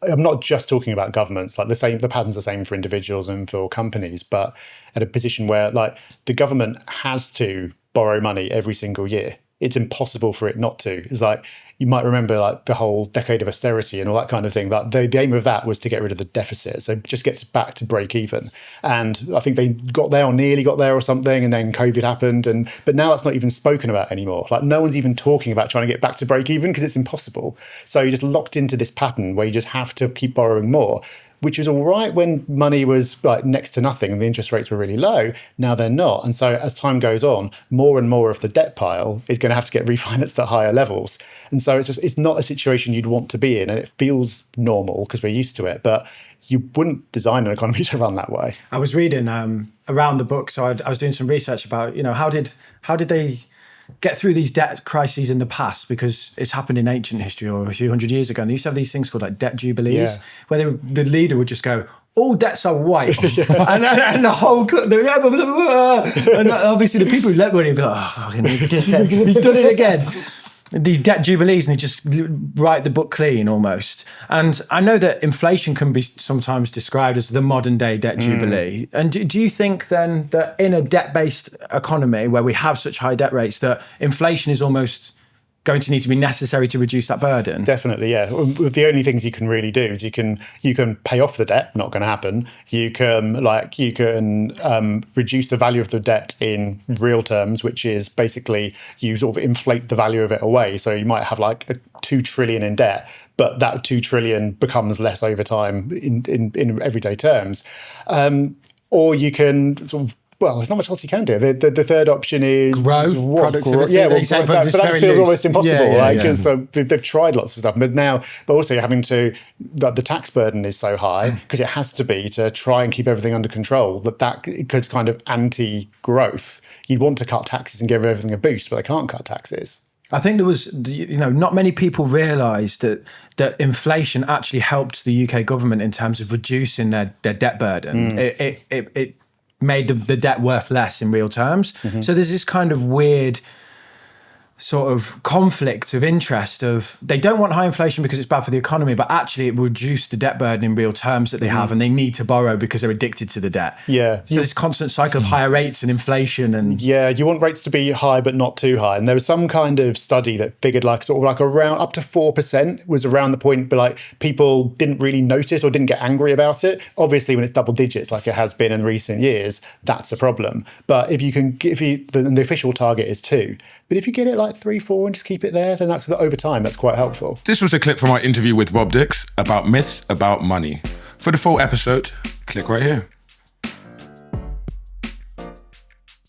I'm not just talking about governments, like the pattern's the same for individuals and for companies, but at a position where like the government has to borrow money every single year. It's impossible for it not to. It's like, you might remember like the whole decade of austerity and all that kind of thing. That the aim of that was to get rid of the deficit. So it just gets back to break even. And I think they got there or nearly got there or something. And then COVID happened. But now that's not even spoken about anymore. Like no one's even talking about trying to get back to break even because it's impossible. So you're just locked into this pattern where you just have to keep borrowing more, which was all right when money was like next to nothing and the interest rates were really low. Now they're not. And so as time goes on, more and more of the debt pile is going to have to get refinanced at higher levels. And so it's not a situation you'd want to be in. And it feels normal because we're used to it, but you wouldn't design an economy to run that way. I was reading around the book. So I was doing some research about, how did they get through these debt crises in the past, because it's happened in ancient history or a few hundred years ago. And they used to have these things called like debt jubilees, where the leader would just go, all debts are white. and the whole, and obviously the people who lent money would be like, oh, he's done it again. These debt jubilees, and they just write the book clean almost. And I know that inflation can be sometimes described as the modern day debt jubilee. And do you think then that in a debt-based economy where we have such high debt rates, that inflation is almost going to need to be necessary to reduce that burden? Definitely, yeah. The only things you can really do is you can pay off the debt, not going to happen. You can reduce the value of the debt in real terms, which is basically you sort of inflate the value of it away. So you might have like a 2 trillion in debt, but that 2 trillion becomes less over time in everyday terms. Or you can sort of, well, there's not much else you can do. The third option is productivity. Yeah, but that just feels almost impossible, So they've tried lots of stuff, but also you're having to. The tax burden is so high because it has to be to try and keep everything under control. That could kind of anti-growth. You'd want to cut taxes and give everything a boost, but they can't cut taxes. I think there was, not many people realised that inflation actually helped the UK government in terms of reducing their debt burden. It made the debt worth less in real terms. So there's this kind of weird sort of conflict of interest of they don't want high inflation because it's bad for the economy, but actually it will reduce the debt burden in real terms that they have, and they need to borrow because they're addicted to the debt. Yeah. So this constant cycle of higher rates and inflation and... Yeah, you want rates to be high but not too high. And there was some kind of study that figured around up to 4% was around the point, but like people didn't really notice or didn't get angry about it. Obviously when it's double digits like it has been in recent years, that's a problem. But the official target is 2. But if you get it like 3, 4 and just keep it there, then that's over time, that's quite helpful. This was a clip from our interview with Rob Dix about myths about money. For the full episode, click right here.